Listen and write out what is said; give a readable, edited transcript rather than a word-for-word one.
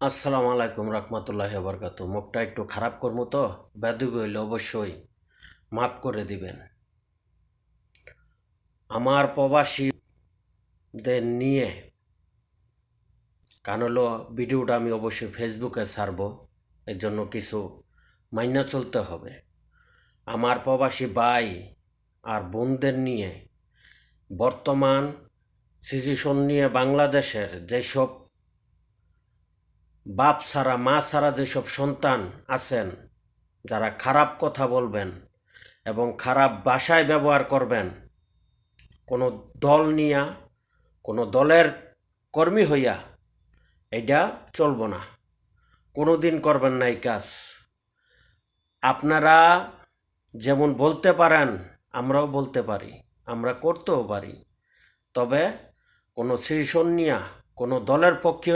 আসসালামু আলাইকুম রহমতুল্লাহি বরকাত। মুখটা একটু খারাপ করবো তো বেদবি হইলে অবশ্যই মাফ করে দিবেন। আমার প্রবাসীদের নিয়ে হলো ভিডিওটা আমি অবশ্যই ফেসবুকে ছাড়বো, এর জন্য কিছু মাইনা চলতে হবে। আমার প্রবাসী ভাই আর বোনদের নিয়ে বর্তমান সিচুয়েশন নিয়ে বাংলাদেশের যেসব বাপ ছাড়া মা ছাড়া যেসব সন্তান আছেন, যারা খারাপ কথা বলবেন এবং খারাপ ভাষায় ব্যবহার করবেন, কোনো দল নিয়া কোনো দলের কর্মী হইয়া, এটা চলব না। কোনো দিন করবেন না এই কাজ। আপনারা যেমন বলতে পারেন, আমরাও বলতে পারি, আমরা করতেও পারি, তবে কোনো সিচুয়েশন নিয়া কোনো দলের পক্ষে